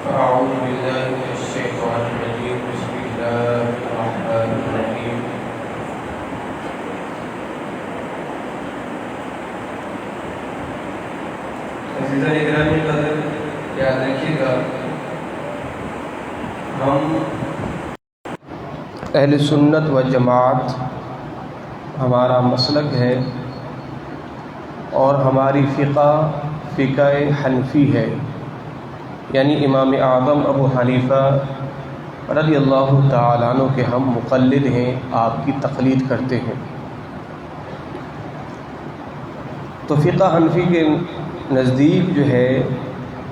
أعوذ بالله من الشيطان الرجيم بسم الله الرحمن الرحيم عزیزان گرامی قدر یاد رکھیے گا ہم اہل سنت و جماعت ہمارا مسلک ہے اور ہماری فقہ حنفی ہے، یعنی امام اعظم ابو حنیفہ رضی اللہ تعالیٰ عنہ کے ہم مقلد ہیں، آپ کی تقلید کرتے ہیں۔ تو فقہ حنفی کے نزدیک جو ہے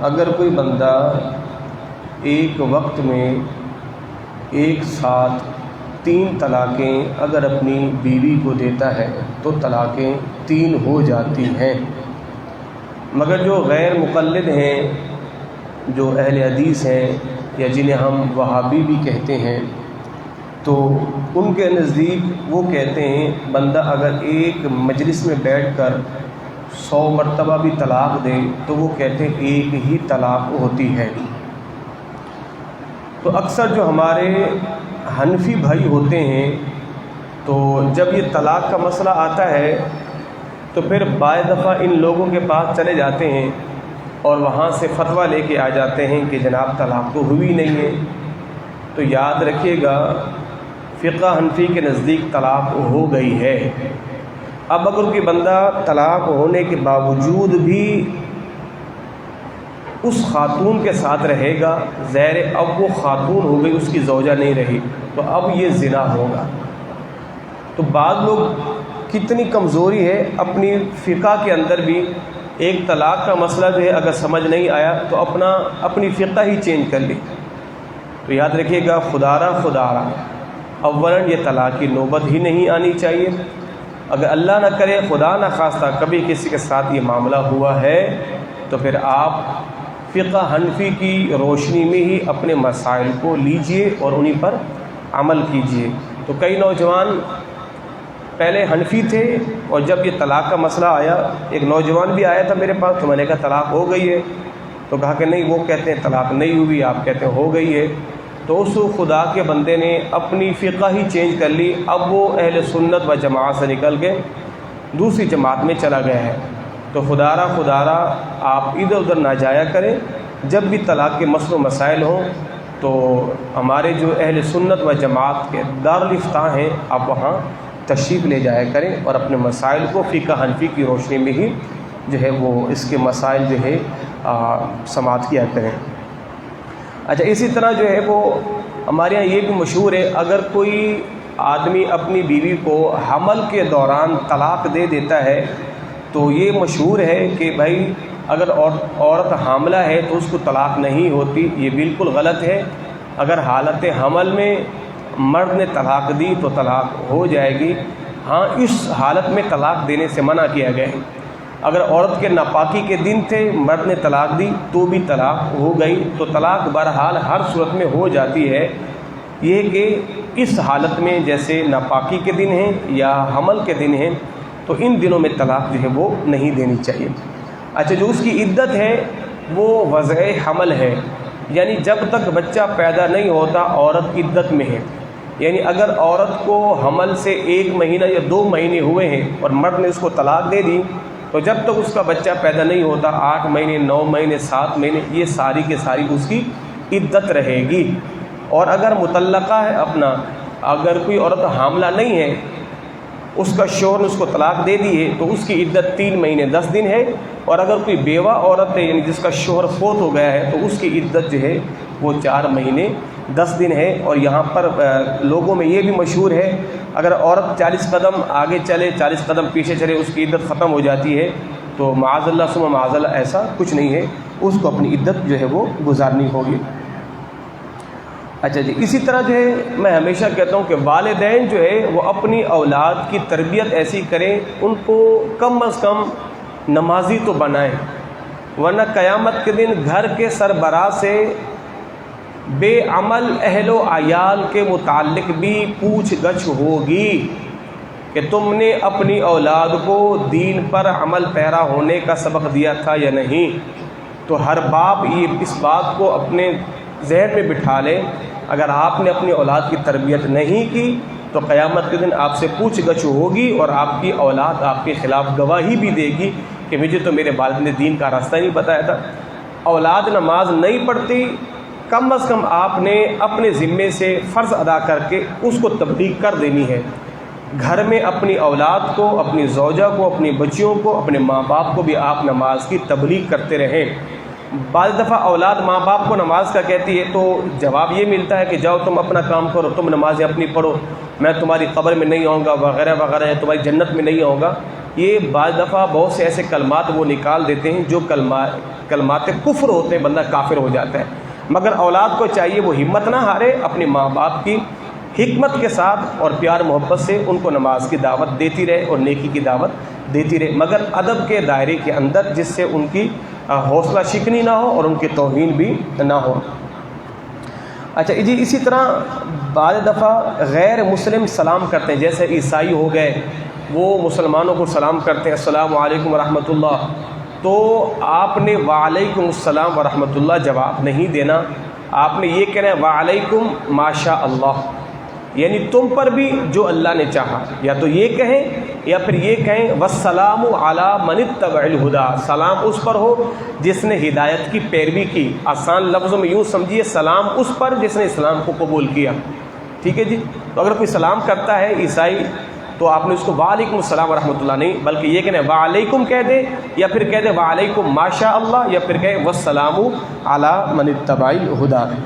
اگر کوئی بندہ ایک وقت میں ایک ساتھ 3 طلاقیں اگر اپنی بیوی کو دیتا ہے تو طلاقیں 3 ہو جاتی ہیں، مگر جو غیر مقلد ہیں، جو اہل حدیث ہیں یا جنہیں ہم وہابی بھی کہتے ہیں، تو ان کے نزدیک وہ کہتے ہیں بندہ اگر ایک مجلس میں بیٹھ کر 100 مرتبہ بھی طلاق دے تو وہ کہتے ہیں ایک ہی طلاق ہوتی ہے۔ تو اکثر جو ہمارے حنفی بھائی ہوتے ہیں تو جب یہ طلاق کا مسئلہ آتا ہے تو پھر بعض دفعہ ان لوگوں کے پاس چلے جاتے ہیں اور وہاں سے فتویٰ لے کے آ جاتے ہیں کہ جناب طلاق تو ہوئی نہیں ہے۔ تو یاد رکھیے گا فقہ حنفی کے نزدیک طلاق ہو گئی ہے۔ اب اگر کوئی بندہ طلاق ہونے کے باوجود بھی اس خاتون کے ساتھ رہے گا، ظاہر اب وہ خاتون ہو گئی، اس کی زوجہ نہیں رہی، تو اب یہ زنا ہوگا۔ تو بعض لوگ کتنی کمزوری ہے اپنی فقہ کے اندر بھی، ایک طلاق کا مسئلہ جو ہے اگر سمجھ نہیں آیا تو اپنی فقہ ہی چینج کر لی۔ تو یاد رکھیے گا خدارہ اولاً یہ طلاق کی نوبت ہی نہیں آنی چاہیے۔ اگر اللہ نہ کرے خدا نہ خواستہ کبھی کسی کے ساتھ یہ معاملہ ہوا ہے تو پھر آپ فقہ حنفی کی روشنی میں ہی اپنے مسائل کو لیجئے اور انہی پر عمل کیجئے۔ تو کئی نوجوان پہلے حنفی تھے اور جب یہ طلاق کا مسئلہ آیا، ایک نوجوان بھی آیا تھا میرے پاس، تو میں نے کہا طلاق ہو گئی ہے، تو کہا کہ نہیں، وہ کہتے ہیں طلاق نہیں ہوئی، آپ کہتے ہیں ہو گئی ہے۔ تو اس خدا کے بندے نے اپنی فقہ ہی چینج کر لی، اب وہ اہل سنت و جماعت سے نکل کے دوسری جماعت میں چلا گیا ہے۔ تو خدارہ آپ ادھر ادھر نہ جایا کریں۔ جب بھی طلاق کے مسئلے و مسائل ہوں تو ہمارے جو اہل سنت و جماعت کے دارالافتاء ہیں، آپ وہاں تشریف لے جایا کریں اور اپنے مسائل کو فقہ حنفی کی روشنی میں ہی جو ہے وہ اس کے مسائل جو ہے سماعت کیا کریں۔ اچھا، اسی طرح جو ہے وہ ہمارے یہاں یہ بھی مشہور ہے، اگر کوئی آدمی اپنی بیوی کو حمل کے دوران طلاق دے دیتا ہے تو یہ مشہور ہے کہ بھائی اگر عورت حاملہ ہے تو اس کو طلاق نہیں ہوتی، یہ بالکل غلط ہے۔ اگر حالت حمل میں مرد نے طلاق دی تو طلاق ہو جائے گی، ہاں اس حالت میں طلاق دینے سے منع کیا گیا ہے۔ اگر عورت کے ناپاکی کے دن تھے، مرد نے طلاق دی تو بھی طلاق ہو گئی، تو طلاق بہرحال ہر صورت میں ہو جاتی ہے۔ یہ کہ اس حالت میں جیسے ناپاکی کے دن ہیں یا حمل کے دن ہیں تو ان دنوں میں طلاق جو ہے وہ نہیں دینی چاہیے۔ اچھا، جو اس کی عدت ہے وہ وضع حمل ہے، یعنی جب تک بچہ پیدا نہیں ہوتا عورت عدت میں ہے۔ یعنی اگر عورت کو حمل سے 1 مہینہ یا 2 مہینے ہوئے ہیں اور مرد نے اس کو طلاق دے دی تو جب تک اس کا بچہ پیدا نہیں ہوتا 8 مہینے 9 مہینے 7 مہینے یہ ساری کے ساری اس کی عدت رہے گی۔ اور اگر مطلقہ ہے اگر کوئی عورت حاملہ نہیں ہے، اس کا شوہر نے اس کو طلاق دے دی ہے تو اس کی عدت 3 مہینے 10 دن ہے۔ اور اگر کوئی بیوہ عورت ہے، یعنی جس کا شوہر فوت ہو گیا ہے، تو اس کی عدت جو ہے وہ 4 مہینے 10 دن ہے۔ اور یہاں پر لوگوں میں یہ بھی مشہور ہے، اگر عورت 40 قدم آگے چلے 40 قدم پیچھے چلے اس کی عدت ختم ہو جاتی ہے، تو معاذ اللہ ثم معاذ اللہ ایسا کچھ نہیں ہے، اس کو اپنی عدت جو ہے وہ گزارنی ہوگی۔ اچھا جی، اسی طرح جو ہے میں ہمیشہ کہتا ہوں کہ والدین جو ہے وہ اپنی اولاد کی تربیت ایسی کریں، ان کو کم از کم نمازی تو بنائیں، ورنہ قیامت کے دن گھر کے سربراہ سے بے عمل اہل و عیال کے متعلق بھی پوچھ گچھ ہوگی کہ تم نے اپنی اولاد کو دین پر عمل پیرا ہونے کا سبق دیا تھا یا نہیں۔ تو تو ہر باپ یہ اس بات کو اپنے ذہن میں بٹھا لے، اگر آپ نے اپنی اولاد کی تربیت نہیں کی تو قیامت کے دن آپ سے پوچھ گچھ ہوگی، اور آپ کی اولاد آپ کے خلاف گواہی بھی دے گی کہ مجھے تو میرے والد نے دین کا راستہ نہیں بتایا تھا۔ اولاد نماز نہیں پڑھتی، کم از کم آپ نے اپنے ذمے سے فرض ادا کر کے اس کو تبلیغ کر دینی ہے۔ گھر میں اپنی اولاد کو، اپنی زوجہ کو، اپنی بچیوں کو، اپنے ماں باپ کو بھی آپ نماز کی تبلیغ کرتے رہیں۔ بعض دفعہ اولاد ماں باپ کو نماز کا کہتی ہے تو جواب یہ ملتا ہے کہ جاؤ تم اپنا کام کرو، تم نمازیں اپنی پڑھو، میں تمہاری قبر میں نہیں آؤں گا وغیرہ وغیرہ، تمہاری جنت میں نہیں آؤں گا۔ یہ بعض دفعہ بہت سے ایسے کلمات وہ نکال دیتے ہیں جو کلمات کفر ہوتے ہیں، بندہ کافر ہو جاتا ہے۔ مگر اولاد کو چاہیے وہ ہمت نہ ہارے، اپنے ماں باپ کی حکمت کے ساتھ اور پیار محبت سے ان کو نماز کی دعوت دیتی رہے اور نیکی کی دعوت دیتی رہے، مگر ادب کے دائرے کے اندر، جس سے ان کی حوصلہ شکنی نہ ہو اور ان کی توہین بھی نہ ہو۔ اچھا جی، اسی طرح بعض دفعہ غیر مسلم سلام کرتے ہیں، جیسے عیسائی ہو گئے، وہ مسلمانوں کو سلام کرتے ہیں السلام علیکم ورحمۃ اللہ، تو آپ نے وعلیکم السلام ورحمۃ اللہ جواب نہیں دینا، آپ نے یہ کہنا ہے وعلیکم ماشاء اللہ، یعنی تم پر بھی جو اللہ نے چاہا، یا تو یہ کہیں یا پھر یہ کہیں والسلام علی من اتبع الہدی، سلام اس پر ہو جس نے ہدایت کی پیروی کی۔ آسان لفظوں میں یوں سمجھیے، سلام اس پر جس نے اسلام کو قبول کیا، ٹھیک ہے جی۔ تو اگر کوئی سلام کرتا ہے عیسائی تو آپ نے اس کو وعلیکم السلام ورحمۃ اللہ نہیں، بلکہ یہ کہنا ہے وعلیکم کہہ دے، یا پھر کہہ دے وعلیکم ماشاء اللہ، یا پھر کہے والسلام علی من اتبع الہدی۔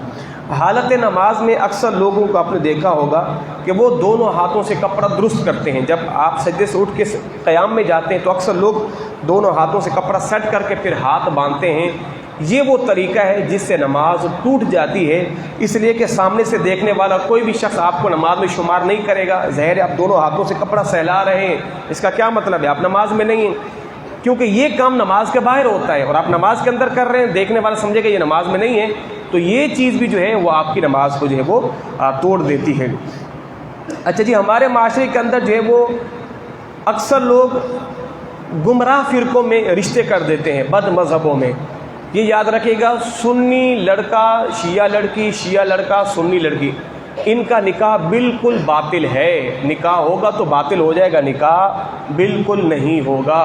حالت نماز میں اکثر لوگوں کو آپ نے دیکھا ہوگا کہ وہ دونوں ہاتھوں سے کپڑا درست کرتے ہیں۔ جب آپ سجدے سے اٹھ کے قیام میں جاتے ہیں تو اکثر لوگ دونوں ہاتھوں سے کپڑا سیٹ کر کے پھر ہاتھ باندھتے ہیں۔ یہ وہ طریقہ ہے جس سے نماز ٹوٹ جاتی ہے، اس لیے کہ سامنے سے دیکھنے والا کوئی بھی شخص آپ کو نماز میں شمار نہیں کرے گا۔ ظاہر ہے آپ دونوں ہاتھوں سے کپڑا سہلا رہے ہیں، اس کا کیا مطلب ہے؟ آپ نماز میں نہیں ہیں، کیونکہ یہ کام نماز کے باہر ہوتا ہے اور آپ نماز کے اندر کر رہے ہیں، دیکھنے والا سمجھے کہ یہ نماز میں نہیں ہے، تو یہ چیز بھی جو ہے وہ آپ کی نماز کو جو ہے وہ توڑ دیتی ہے۔ اچھا جی، ہمارے معاشرے کے اندر جو ہے وہ اکثر لوگ گمراہ فرقوں میں رشتے کر دیتے ہیں، بد مذہبوں میں۔ یہ یاد رکھیے گا، سنی لڑکا شیعہ لڑکی، شیعہ لڑکا سنی لڑکی، ان کا نکاح بالکل باطل ہے۔ نکاح ہوگا تو باطل ہو جائے گا، نکاح بالکل نہیں ہوگا،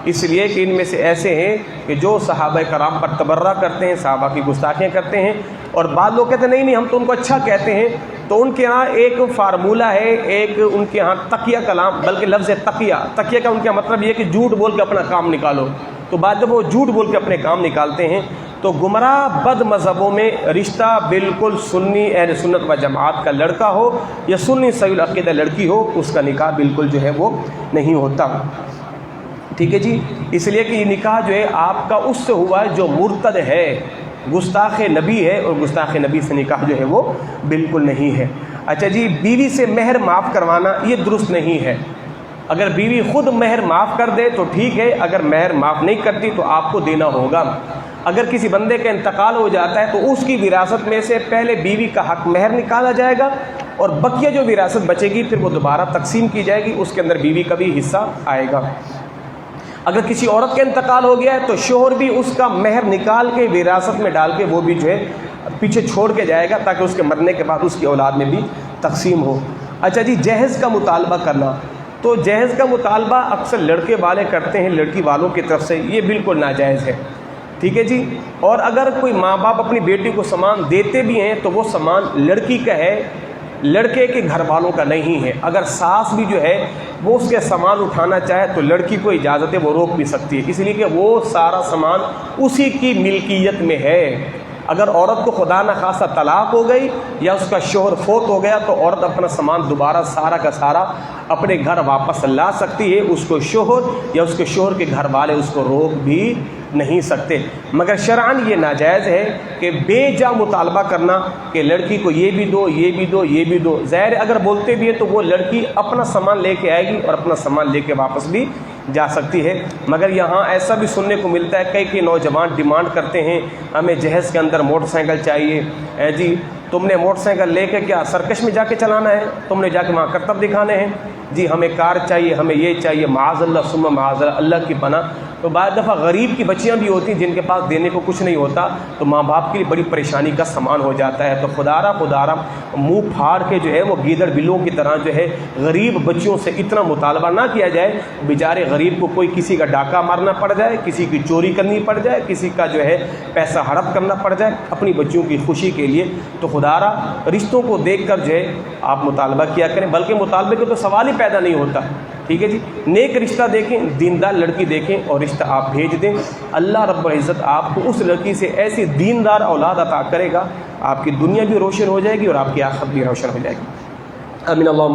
اس لیے کہ ان میں سے ایسے ہیں کہ جو صحابہ کرام پر تبرہ کرتے ہیں، صحابہ کی گستاخیاں کرتے ہیں، اور بعض لوگ کہتے ہیں نہیں ہم تو ان کو اچھا کہتے ہیں۔ تو ان کے ہاں ایک فارمولہ ہے، ایک ان کے ہاں تقیہ کلام، بلکہ لفظ تقیہ کا ان کا مطلب یہ کہ جھوٹ بول کے اپنا کام نکالو، تو بعد جب وہ جھوٹ بول کے اپنے کام نکالتے ہیں تو گمراہ بد مذہبوں میں رشتہ بالکل سنی اہل سنت و جماعت کا لڑکا ہو یا سنی صحیح العقیدہ لڑکی ہو، اس کا نکاح بالکل جو ہے وہ نہیں ہوتا، ٹھیک ہے جی۔ اس لیے کہ یہ نکاح جو ہے آپ کا اس سے ہوا ہے جو مرتد ہے، گستاخ نبی ہے، اور گستاخ نبی سے نکاح جو ہے وہ بالکل نہیں ہے۔ اچھا جی، بیوی سے مہر معاف کروانا یہ درست نہیں ہے۔ اگر بیوی خود مہر معاف کر دے تو ٹھیک ہے، اگر مہر معاف نہیں کرتی تو آپ کو دینا ہوگا۔ اگر کسی بندے کا انتقال ہو جاتا ہے تو اس کی وراثت میں سے پہلے بیوی کا حق مہر نکالا جائے گا، اور بقیہ جو وراثت بچے گی پھر وہ دوبارہ تقسیم کی جائے گی، اس کے اندر بیوی کا بھی حصہ آئے گا۔ اگر کسی عورت کا انتقال ہو گیا ہے تو شوہر بھی اس کا مہر نکال کے وراثت میں ڈال کے وہ بھی جو ہے پیچھے چھوڑ کے جائے گا، تاکہ اس کے مرنے کے بعد اس کی اولاد میں بھی تقسیم ہو۔ اچھا جی، جہیز کا مطالبہ کرنا، تو جہیز کا مطالبہ اکثر لڑکے والے کرتے ہیں لڑکی والوں کی طرف سے، یہ بالکل ناجائز ہے، ٹھیک ہے جی۔ اور اگر کوئی ماں باپ اپنی بیٹی کو سامان دیتے بھی ہیں تو وہ سامان لڑکی کا ہے، لڑکے کے گھر والوں کا نہیں ہے۔ اگر ساس بھی جو ہے وہ اس کے سامان اٹھانا چاہے تو لڑکی کو اجازت ہے، وہ روک بھی سکتی ہے، اس لیے کہ وہ سارا سامان اسی کی ملکیت میں ہے۔ اگر عورت کو خدا نخواستہ طلاق ہو گئی یا اس کا شوہر فوت ہو گیا تو عورت اپنا سامان دوبارہ سارا کا سارا اپنے گھر واپس لا سکتی ہے، اس کو شوہر یا اس کے شوہر کے گھر والے اس کو روک بھی نہیں سکتے۔ مگر شرعاً یہ ناجائز ہے کہ بے جا مطالبہ کرنا کہ لڑکی کو یہ بھی دو، یہ بھی دو، یہ بھی دو۔ ظاہر اگر بولتے بھی ہے تو وہ لڑکی اپنا سامان لے کے آئے گی اور اپنا سامان لے کے واپس بھی جا سکتی ہے۔ مگر یہاں ایسا بھی سننے کو ملتا ہے، کئی نوجوان ڈیمانڈ کرتے ہیں ہمیں جہیز کے اندر موٹر سائیکل چاہیے۔ اے جی، تم نے موٹر سائیکل لے کے کیا سرکش میں جا کے چلانا ہے؟ تم نے جا کے وہاں کرتب دکھانے ہیں؟ جی ہمیں کار چاہیے، ہمیں یہ چاہیے، معاذ اللہ ثم معاذ اللہ کی پناہ. تو بعض دفعہ غریب کی بچیاں بھی ہوتی ہیں جن کے پاس دینے کو کچھ نہیں ہوتا، تو ماں باپ کے لیے بڑی پریشانی کا سامان ہو جاتا ہے. تو خدا را منہ پھاڑ کے جو ہے وہ گیدڑ بلوں کی طرح جو ہے غریب بچیوں سے اتنا مطالبہ نہ کیا جائے، بیچارے غریب کو کوئی کسی کا ڈاکہ مارنا پڑ جائے، کسی کی چوری کرنی پڑ جائے، کسی کا جو ہے پیسہ ہڑپ کرنا پڑ جائے اپنی بچیوں کی خوشی کے لیے. تو خدا را رشتوں کو دیکھ کر جو ہے آپ مطالبہ کیا کریں، بلکہ مطالبے کا تو سوال ہی پیدا نہیں ہوتا. ٹھیک ہے جی، نیک رشتہ دیکھیں، دیندار لڑکی دیکھیں اور رشتہ آپ بھیج دیں. اللہ رب العزت آپ کو اس لڑکی سے ایسی دیندار اولاد عطا کرے گا، آپ کی دنیا بھی روشن ہو جائے گی اور آپ کی آخرت بھی روشن ہو جائے گی. آمین. اللہم